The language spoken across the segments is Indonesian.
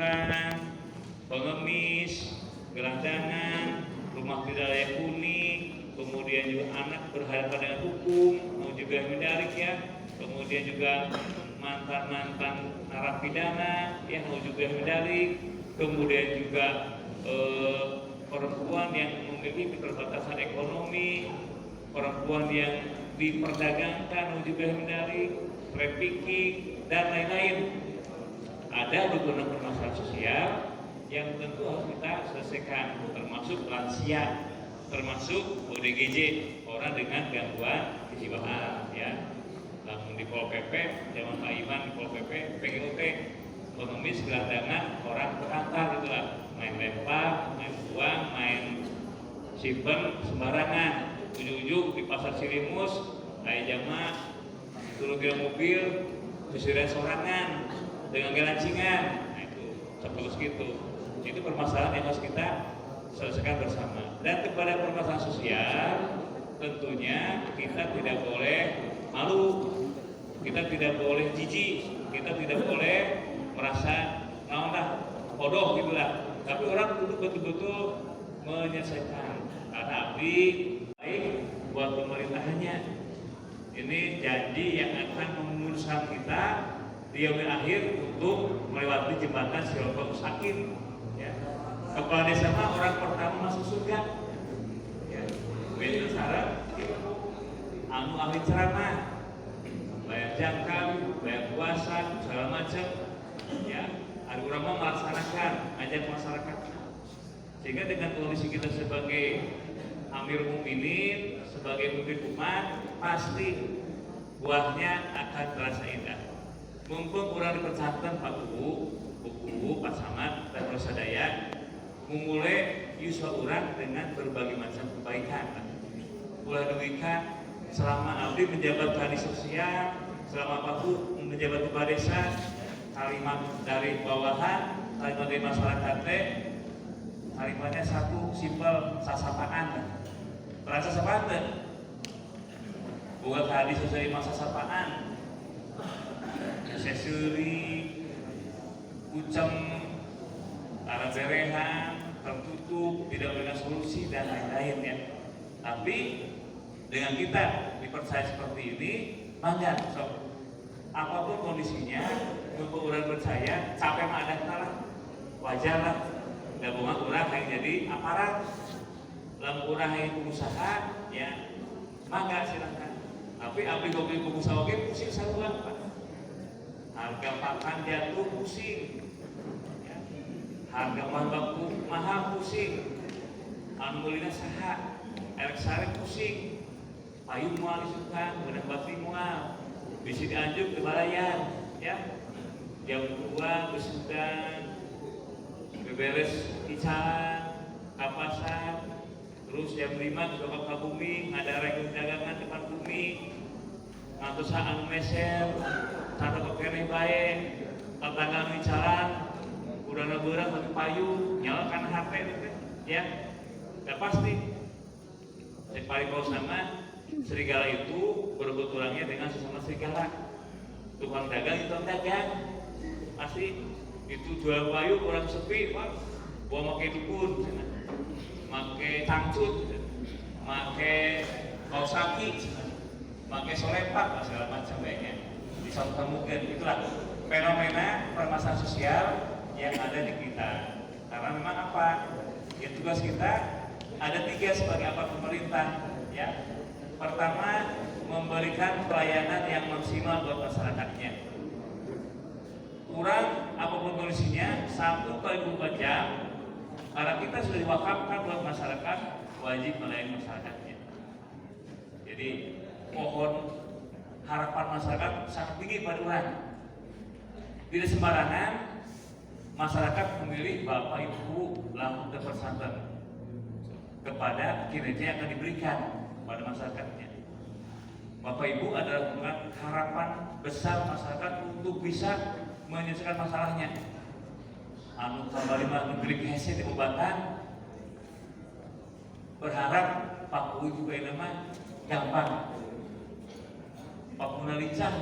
pengangguran, pengemis, gelandangan, rumah tidak layak huni, kemudian juga anak berhadapan dengan hukum, mau juga mendarik ya, kemudian juga mantan narapidana yang mau juga mendarik, kemudian juga perempuan yang memiliki keterbatasan ekonomi, perempuan yang diperdagangkan mau juga mendarik, trafficking dan lain-lain. Ada beberapa permasalahan sosial yang tentu harus kita selesaikan, termasuk lansia, termasuk ODGJ, orang dengan gangguan kejiwaan ya. Namun di Pol PP, zaman Pak Iman di Pol PP, PGOT, pengemis, gelandangan, orang berantar itulah, main lempar, main buang, main simpen sembarangan, ujung-ujung di pasar Cilimus, kayak jamaah, turun ke mobil, disirai sorangan, dengan gelancingan, nah itu terus gitu. Itu permasalahan yang harus kita selesaikan bersama. Dan kepada permasalahan sosial, tentunya kita tidak boleh malu, kita tidak boleh jijik, kita tidak boleh merasa bodoh gitulah. Tapi orang duduk betul-betul menyelesaikan. Karena abdi baik buat pemerintahannya. Ini janji yang akan memuluskan kita di yaumil akhir untuk melewati jembatan Siratal Mustaqim. Ya. Kepala desa mah orang pertama masuk surga. Ya. Itu syarat anu ahli ceramah, bayar jangkam, bayar puasa, segala macam. Ya, ada ulama melaksanakan, ajak masyarakat. Sehingga dengan kondisi kita sebagai Amir Mukminin, sebagai pemimpin umat, pasti buahnya akan terasa indah. Mumpung orang dipercatatkan Pak Buku, Pak Samad, dan Rosadaya, memulai yuswa orang dengan berbagai macam kebaikan. Ulah duikan selama abdi menjabat tani sosial, selama Pak Bu menjabat kepala desa, kalimat dari bawahan, kalimat dari masyarakat kalimatnya satu simpel sasapaan. Perasa sapaan buat hadis sesuai masa sapaan. Sesuri, ucem, arah berehan, tertutup, tidak memberikan solusi dan lain-lain ya. Tapi dengan kita dipercaya seperti ini, mangga sok. Apapun kondisinya, untuk orang percaya, capek mah ada kalah, wajar lah. Gabungan orang yang jadi aparat, dalam orang yang pengusaha, ya mangga silahkan. Tapi abdi goblin pengusaha oke pusing saluang Pak. Harga pakan jatuh pusing, ya. Harga bahan baku mahal pusing, anu meulina saha, erek sare pusing, payung moal disukan, beunang bati moal, bisi dianjuk ke balayan, ya. Jam 2 besukan, beberes icalan, kapasan, terus jam 5 ke bumi, ngadarek dagangan depan bumi, ngantos anu meser, cara kekene bae, tetangga anu icalan, urang beurang bagi payung, nyalakan HP gitu ya. Ya pasti. Cek paripurna sama serigala itu berebut orangnya dengan sesama serigala. Tukang dagang itu dagang. Pasti itu jual payung orang sepi, Pak. Bawa make dukun, make cangcut, make kaos kaki, make solepak, segala macam kayaknya. Ditemukan itulah fenomena permasalahan sosial yang ada di kita. Karena memang apa? Ya tugas kita ada 3 sebagai aparat pemerintah. Ya, pertama memberikan pelayanan yang maksimal buat masyarakatnya. Kurang apapun kondisinya 1 kali 24 jam. Karena kita sudah diwakafkan buat masyarakat, wajib melayani masyarakatnya. Jadi mohon harapan masyarakat sangat tinggi pada orang. Tidak sembarangan masyarakat memilih Bapak Ibu langsung terpersangka kepada kinerja yang akan diberikan pada masyarakatnya. Bapak Ibu adalah harapan besar masyarakat untuk bisa menyelesaikan masalahnya. Anu kembali memberi hese di obatan, berharap Pak Bu juga nama gampang. Pak lincah,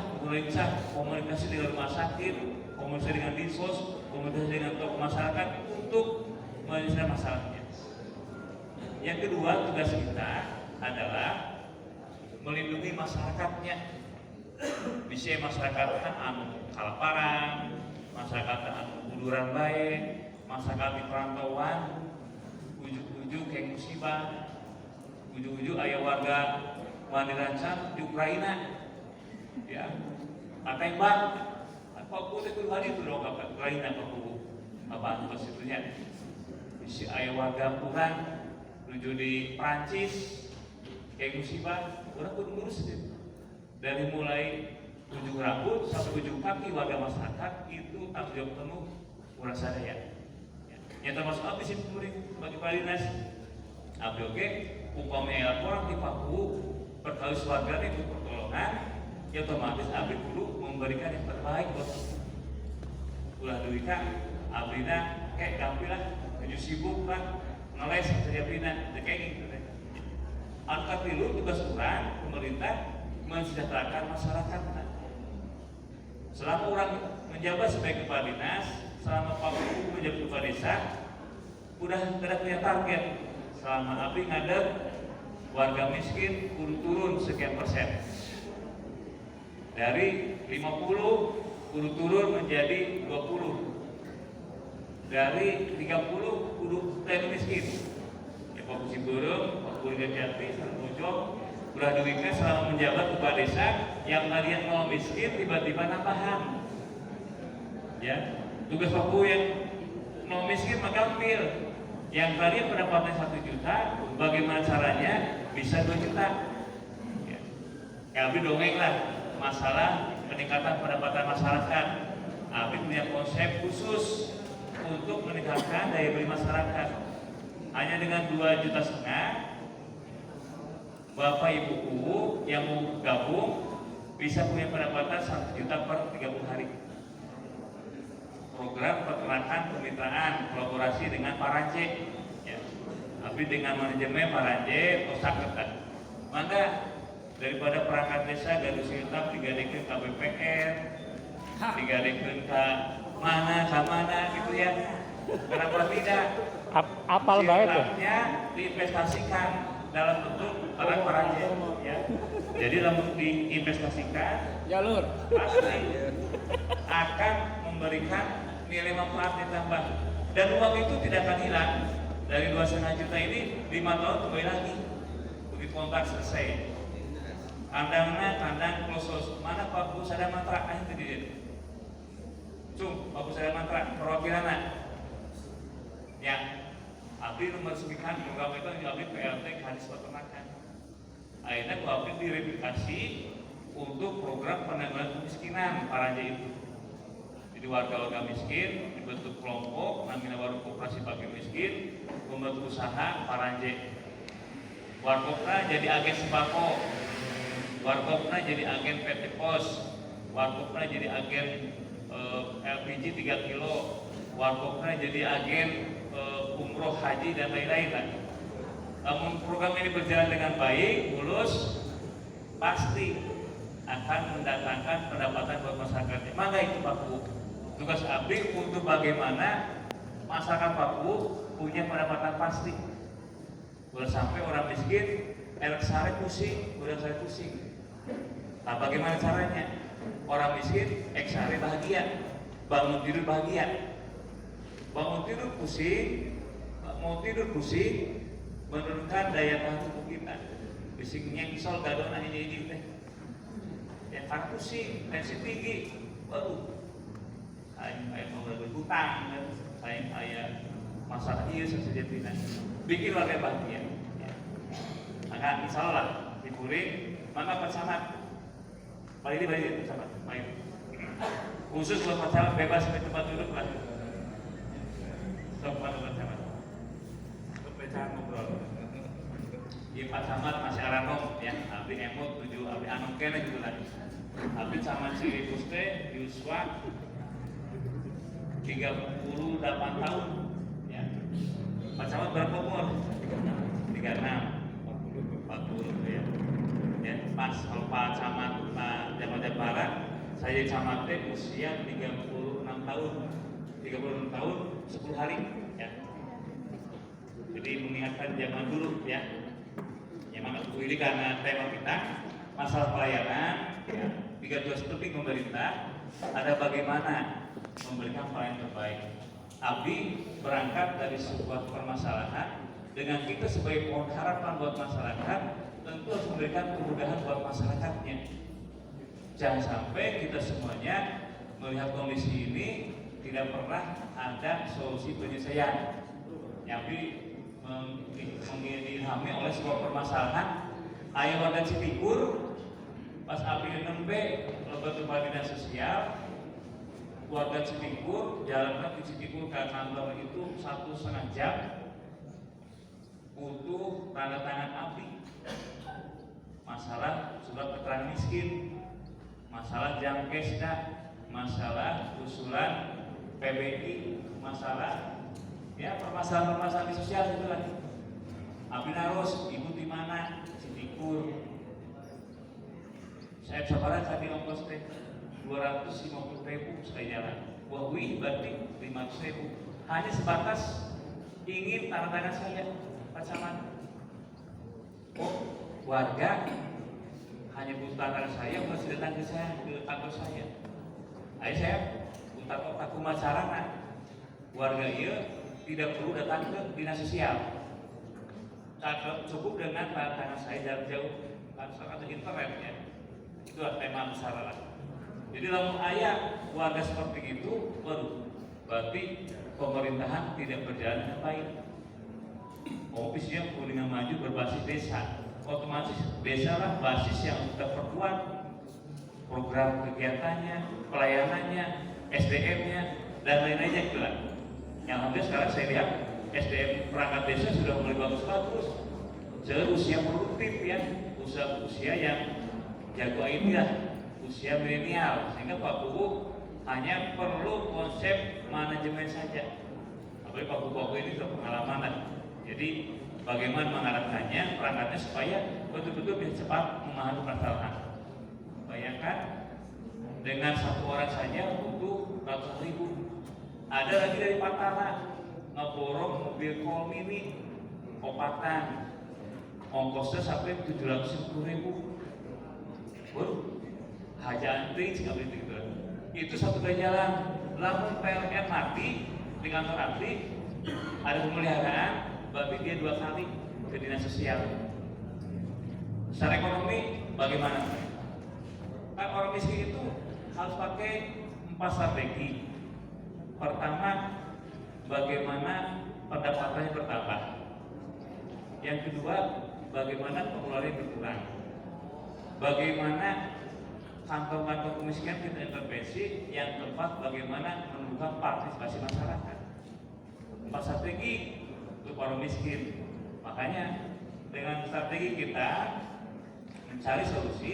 komunikasi dengan rumah sakit, komunikasi dengan dinsos, komunikasi dengan masyarakat untuk menyelesaikan masalahnya. Yang kedua, tugas kita adalah melindungi masyarakatnya. Bisa masyarakat anu kalaparan, masyarakat anu kuduran bae, masyarakat di perantauan, ujuk-ujuk kayak musibah, ujuk-ujuk aya warga Mandirancang di Ukraina, ya, tembak, apapun itu hari itu dong apa Ukraina apa situnya, bisa aya warga kurang menuju di Prancis kayak musibah, orang kudu ngurus itu. Dari mulai ujung rambut sampai ujung kaki warga masyarakat itu tanggung jawab penuh urang sadaya. Yang termasuk abdi sih bagi Pak Dinas. Abdi oke, umpamanya orang di Papua perkawis warga itu pertolongan, ya otomatis abdi dulu memberikan yang terbaik buat ulah duit kan, abdina kayak gampilah, tujuh sibuk kan, ngeles saja abdina, kayak gitu deh. Angkat dulu tugas kurang pemerintah mensejahterakan masyarakat. Selama orang menjabat sebagai kepala dinas, selama Pak Guru menjabat kepala desa, udah tidak punya target. Selama abdi ngadeg, warga miskin turun sekian persen. Dari 50 turun menjadi 20. Dari 30 kudu miskin. Ya Pak Ciburung, Pak Guru Jati, Sarmujok, udah duitnya selama menjabat kepala desa yang tadinya nol miskin tiba-tiba nambahan. Ya, tugas Pak Guru yang nol miskin maka ambil. Yang tadinya pendapatan 1 juta, bagaimana caranya bisa 2 juta? Ya, Abdi dongeng lah masalah peningkatan pendapatan masyarakat. Abdi punya konsep khusus untuk meningkatkan daya beli masyarakat. Hanya dengan 2,5 juta, Bapak Ibu guru yang mau gabung bisa punya pendapatan 1 juta per 30 hari. Program peternakan kemitraan kolaborasi dengan Paranje, ya. Tapi dengan manajemen Paranje, Osaketan. Maka daripada perangkat desa gaduh siltap digadekeun ke BPR, digadekeun ke mana gitu ya. Kenapa tidak? Apal bae tuh. Siltapnya diinvestasikan dalam bentuk Paranje, ya. Jadi lamun diinvestasikan, Jalur pasti akan memberikan nilai manfaat ditambah, dan uang itu tidak akan hilang. Dari 2,5 juta ini 5 tahun kembali lagi begitu kontrak selesai. Kandang klosos mana Pak Bu Sada Mantra itu dia. Pak Bu Sada Mantra perwakilan ya. Abdi nomor sekian program itu abdi PLT hadis peternakan. Akhirnya abdi direplikasi untuk program penanggulangan kemiskinan Paranje itu. Jadi warga-warga miskin dibentuk kelompok namanya warung koperasi bagi miskin, membentuk usaha Paranje. Warkopna jadi agen sembako, warkopna jadi agen PT Pos, warkopna jadi agen LPG 3 kilo, warkopna jadi agen umroh haji dan lain-lain lah. Namun program ini berjalan dengan baik, mulus, pasti akan mendatangkan pendapatan buat masyarakatnya. Maka itu Pak Bu, tugas abdi untuk bagaimana masyarakat Papua punya pendapatan pasti. Udah sampai orang miskin, sare pusing. Nah, bagaimana caranya? Orang miskin, sare bahagia, bangun tidur bahagia. Bangun tidur pusing, mau tidur pusing, menurunkan daya tahan tubuh kita. Bising nyengsol gadona ini teh. Ya kan pusing, tensi tinggi, waduh. Ayah mau berhutang, ayah masalah iya sejatinya bikin warga bahagia. Maka insya Allah dipuring, maka persamaan balik persamaan, baik. Khusus buat persamaan bebas di tempat duduk lah. Tempat persamaan, pecahan ngobrol. Di Pak Samad masih aranom, ya. Abdi emot tujuh, abdi anom kene gitu lah. Abdi sama si Puste Yuswa 38 tahun, ya. Pak Camat berapa umur? 36, 40 ya. Ya, pas kalau Pak Camat Pak Jamat Barat, saya camatnya usia 36 tahun. 36 tahun 10 hari ya. Jadi mengingatkan zaman dulu ya. Yang mana ini karena tema kita masalah pelayanan ya. 3 tugas penting pemerintah ada bagaimana memberikan pelayanan terbaik. Abdi berangkat dari sebuah permasalahan dengan kita sebagai pohon harapan buat masyarakat tentu harus memberikan kemudahan buat masyarakatnya. Jangan sampai kita semuanya melihat kondisi ini tidak pernah ada solusi penyelesaian, tapi mengilhami oleh sebuah permasalahan. Ayo warga Citikur pas April 6B lembaga dinas sosial warga Citikur jalan ke Citikur ke kantor itu 1,5 jam butuh tanda tangan abdi, masalah surat keterangan miskin, masalah jamkesda, masalah usulan PBI, masalah ya permasalahan-permasalahan di sosial itu lagi. Abdi harus ibu di mana Citikur. Saya sabaran tadi ongkos teh 250.000 sekali jalan. Wah wih berarti 500.000. Hanya sebatas ingin tanda tangan saya Pak Camat. Oh warga hanya butuh tanda tangan saya, masih datang ke saya ke kantor saya. Ayo saya untuk aku masyarakat warga iya tidak perlu datang ke dinas sosial. Cukup dengan tanda tangan saya jarak jauh atau internet ya. Itu tema besar lah. Jadi kalau ayah warga seperti itu, waduh, berarti pemerintahan tidak berjalan dengan baik. Ofisnya Kuningan Maju berbasis desa, otomatis desa lah basis yang kita perkuat, program kegiatannya, pelayanannya, SDM-nya, dan lain-lainnya gitu lah. Yang alhamdulillah sekarang saya lihat SDM perangkat desa sudah mulai bagus-bagus, seusia produktif ya, usia yang jago ini lah, usia milenial, sehingga Pak Buku hanya perlu konsep manajemen saja. Apalagi Pak Buku ini sudah pengalaman lah. Jadi bagaimana mengarahkannya perangkatnya supaya betul-betul bisa cepat memahami permasalahan. Bayangkan dengan satu orang saja butuh ratusan ribu. Ada lagi dari Patara ngeborong mobil Call Mini opatan, ongkosnya sampai 750.000. Haja antri jika begitu. Itu satu jalan. Lalu PLN mati di kantor abdi ada pemeliharaan, berarti dia 2 kali ke dinas sosial. Secara ekonomi bagaimana? Kan orang miskin itu harus pakai 4 strategi. Pertama, bagaimana pendapatannya bertambah. Yang kedua, bagaimana pengeluarannya berkurang. Bagaimana kantong-kantong kemiskinan kita intervensi, yang keempat bagaimana menumbuhkan partisipasi masyarakat. 4 strategi untuk orang miskin. Makanya dengan strategi kita mencari solusi,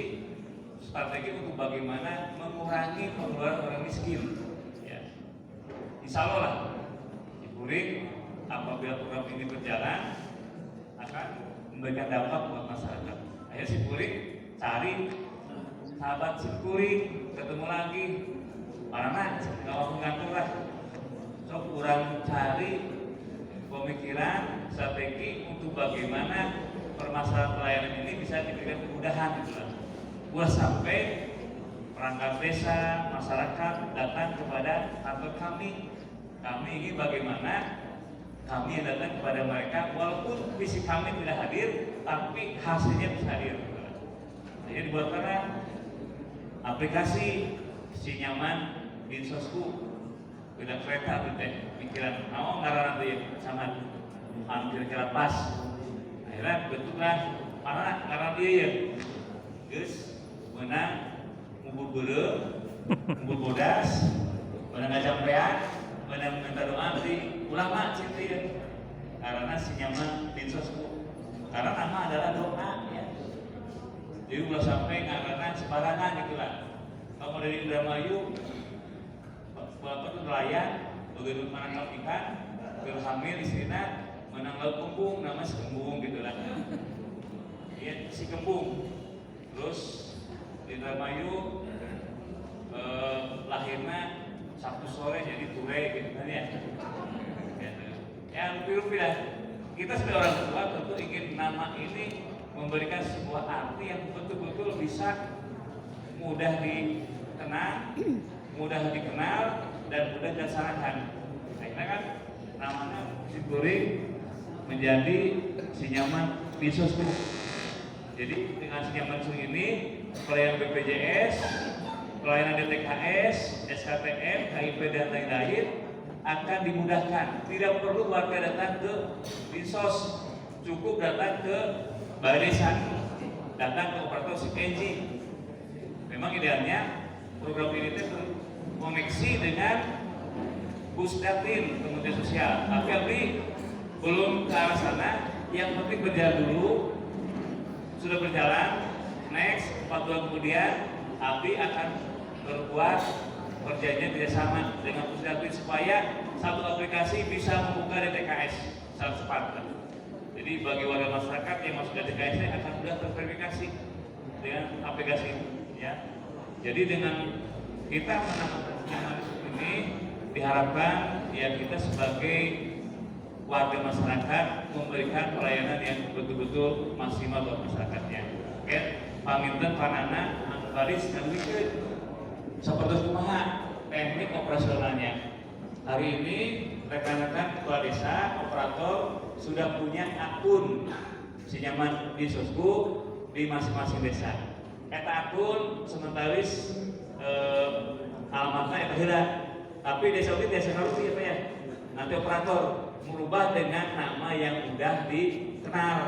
strategi untuk bagaimana mengurangi pengeluaran orang miskin. Ya. Insya Allah lah, Cipurik apabila program ini berjalan akan memberikan dampak buat masyarakat. Akhirnya Cipurik cari sahabat Cipurik, ketemu lagi karena kalau mengatur lah so kurang cari pemikiran strategi untuk bagaimana permasalahan pelayanan ini bisa diberikan kemudahan gitu lah. Buat sampai perangkat desa, masyarakat datang kepada kantor kami ingin bagaimana kami yang datang kepada mereka walaupun fisik kami tidak hadir tapi hasilnya bisa hadir. Jadi dibuatkan aplikasi si nyaman Dinsosku, beda kereta gitu pikiran, mau ngaran nanti sama kira-kira pas. Akhirnya betullah mana ngaran dia ya, guys, menang ngubur bere, ngubur bodas, menang ngajampean, menang minta doa di ulama cinta ya. Karena si nyaman Dinsosku, karena nama adalah doa ya. Jadi udah sampai ngarangan sembarangan gitu lah. Kalau dari Indramayu, bapak itu nelayan, begitu menangkap ikan, terus hamil istrinya, menang laut kembung, nama si kembung gitu lah. Iya si kembung. Terus di Indramayu lahirnya Sabtu sore jadi ture gitu kan ya. Yang lebih lah. Kita sebagai orang tua tentu ingin nama ini memberikan sebuah arti yang betul-betul bisa mudah dikenal, dan mudah dilaksanakan. Akhirnya kan namanya Simpuri menjadi Sinyaman Bisosku. Jadi dengan Sinyaman Bisosku ini pelayanan BPJS, pelayanan DTKS, SKTM, KIP dan lain-lain akan dimudahkan. Tidak perlu warga datang ke Dinsos, cukup datang ke Balai Desa, datang ke operator CPNG. Memang idealnya program ini koneksi dengan Pusdatin Kementerian Sosial. Tapi belum ke arah sana. Yang penting berjalan dulu. Sudah berjalan. Next 4 bulan kemudian, Abdi akan berbuat perjanjian kerjasama dengan Pusdatin supaya satu aplikasi bisa membuka DTKS secara cepat. Jadi bagi warga masyarakat yang masuk DTKS akan mudah terverifikasi dengan aplikasi itu. Ya. Jadi dengan kita menambahkan ini diharapkan ya kita sebagai warga masyarakat memberikan pelayanan yang betul-betul maksimal buat masyarakatnya. Oke, paminten panana baris dan wikir seperti kumaha teknik operasionalnya. Hari ini rekan-rekan kepala desa operator sudah punya akun Sinyaman Bisosku di masing-masing desa. Eta akun sementaris alamatnya eta heula. Tapi desa itu desa harus ya Pak ya. Nanti operator merubah dengan nama yang sudah dikenal.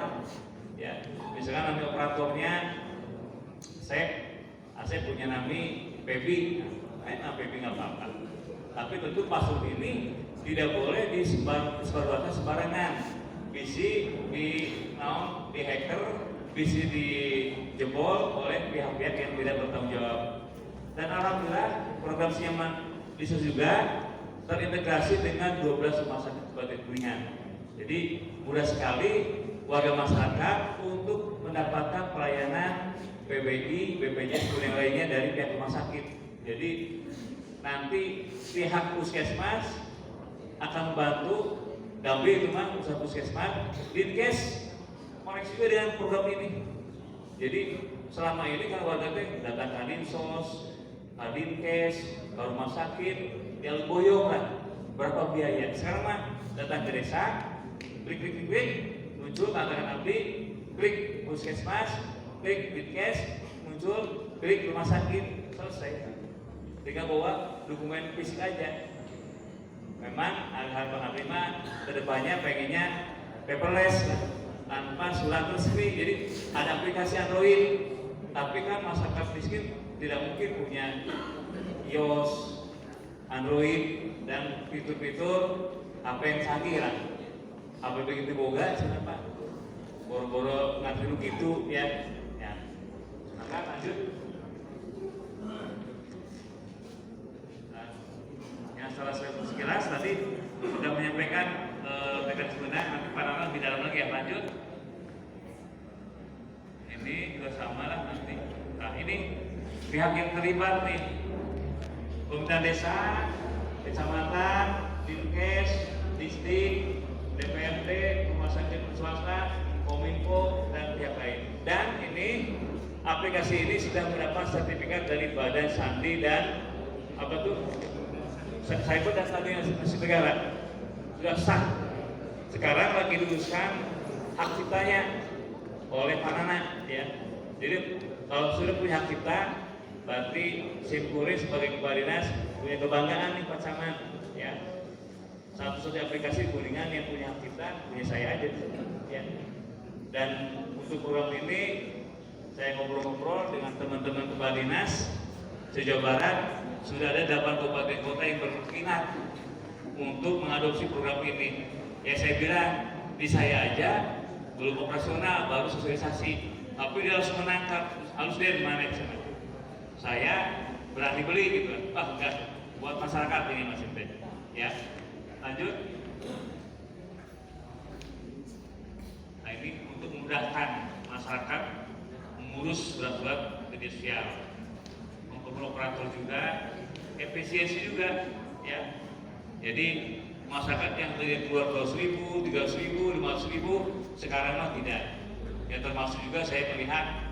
Ya, misalkan nanti operatornya saya punya nami Pebi, nama Pebi nggak apa-apa. Tapi tentu password ini tidak boleh disebarluaskan sembarangan. Bisa di hacker, bisa dijebol oleh pihak-pihak yang tidak bertanggung jawab. Dan alhamdulillah program Sinyaman Bisosku juga terintegrasi dengan 12 rumah sakit kabupaten Kuningan. Jadi mudah sekali warga masyarakat untuk mendapatkan pelayanan PBI, BPJS dan yang lainnya dari pihak rumah sakit. Jadi nanti pihak puskesmas akan membantu Damri itu mah usaha puskesmas, Dinkes koneksi juga dengan program ini. Jadi selama ini kan warga teh datang ke Dinsos, ke Dinkes, ke rumah sakit, yang boyong lah berapa biaya. Sekarang mah datang ke desa, klik muncul kantor Abdi, klik puskesmas, klik Dinkes, muncul, klik rumah sakit, selesai. Tinggal bawa dokumen fisik aja. Memang hal-hal mah kedepannya pengennya paperless tanpa surat resmi. Jadi ada aplikasi Android, tapi kan masyarakat miskin tidak mungkin punya iOS, Android dan fitur-fitur HP yang canggih lah. HP begitu boga, kenapa? Boro-boro ngantri gitu ya. Maka lanjut. Setelah sekilas tadi sudah menyampaikan mekanisme, nanti Pak Nana lebih dalam lagi ya, lanjut. Ini juga sama lah nanti. Nah ini pihak yang terlibat nih, pemerintah desa, kecamatan, Dinkes, distrik, DPRD, rumah sakit swasta, Kominfo dan pihak lain. Dan ini aplikasi ini sudah mendapat sertifikat dari Badan Sandi dan apa tuh? Cyber dan Stadion Negara sudah sah. Sekarang lagi diuruskan hak ciptanya oleh Pak Nana ya. Jadi kalau sudah punya hak cipta, berarti Simpuri sebagai kepala dinas punya kebanggaan nih Pak Camat ya. Satu-satunya aplikasi Kuningan yang punya hak cipta punya saya aja ya. Dan untuk program ini saya ngobrol-ngobrol dengan teman-teman kepala dinas se-Jawa Barat. Sudah ada 8 kabupaten kota yang berminat untuk mengadopsi program ini. Ya saya bilang di saya aja belum operasional, baru sosialisasi. Tapi dia harus menangkap, harus dia manage. Saya berani beli gitu. Enggak, buat masyarakat ini Mas Inte. Ya, lanjut. Nah ini untuk memudahkan masyarakat mengurus surat-surat media sosial. Operator juga efisiensi juga, ya. Jadi masyarakat yang tadi keluar 200.000, 300.000, 500.000 sekarang mah tidak. Ya termasuk juga saya melihat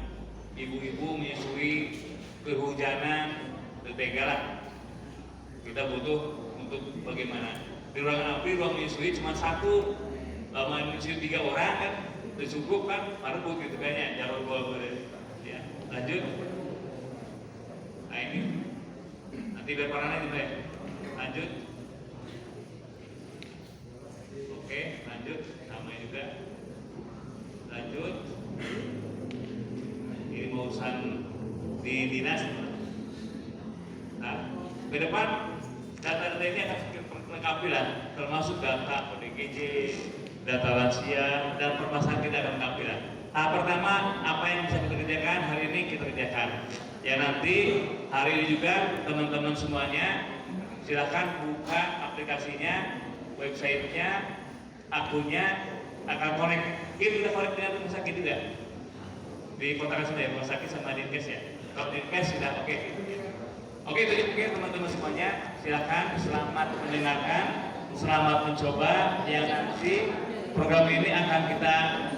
ibu-ibu menyusui kehujanan, tega lah. Kita butuh untuk bagaimana? Di ruangan APRI ruang menyusui cuma satu, menyusui 3 orang kan, udah cukup kan? Marbut gitu kayaknya, jarang boleh. Ya, lanjut. Nah ini nanti biar parahnya juga ya. Lanjut. Oke, lanjut. Sama juga. Lanjut. Ini mau urusan di dinas. Nah, ke depan data-data ini akan lengkapi lah, termasuk data ODGJ, data lansia, dan permasalahan kita akan lengkapi lah. Tahap pertama, apa yang bisa kita kerjakan hari ini kita kerjakan. Ya nanti hari ini juga teman-teman semuanya silakan buka aplikasinya, websitenya, akunnya, akan connect. Kita connect dengan rumah sakit juga. Di kota sudah ya, rumah sakit sama Dinkes ya. Kalau Dinkes sudah oke. Oke, itu mungkin teman-teman semuanya. Silakan, selamat mendengarkan, selamat mencoba. Yang nanti program ini akan kita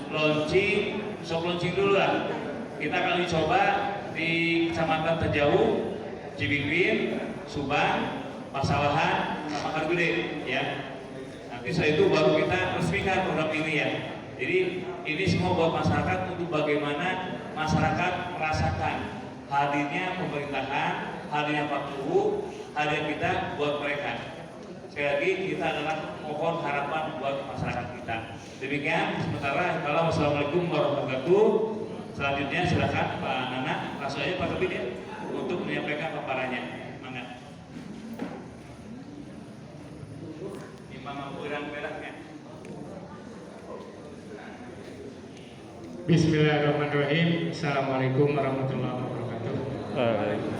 launching, launching dulu lah. Kita akan dicoba di kecamatan terjauh, Cibimbing, Subang, Pasawahan, sama Kargede, ya. Nanti setelah itu baru kita resmikan program ini ya. Jadi ini semua buat masyarakat untuk bagaimana masyarakat merasakan hadirnya pemerintahan, hadirnya Pak Guru, hadirnya kita buat mereka. Sekali lagi kita adalah pohon harapan buat masyarakat kita. Demikian sementara. Wassalamualaikum warahmatullahi wabarakatuh. Selanjutnya silakan Pak Nana, langsung aja Pak Kabin ya, untuk menyampaikan paparannya. Mangga. Imam berang-berangnya. Bismillahirrahmanirrahim. Assalamualaikum warahmatullahi wabarakatuh.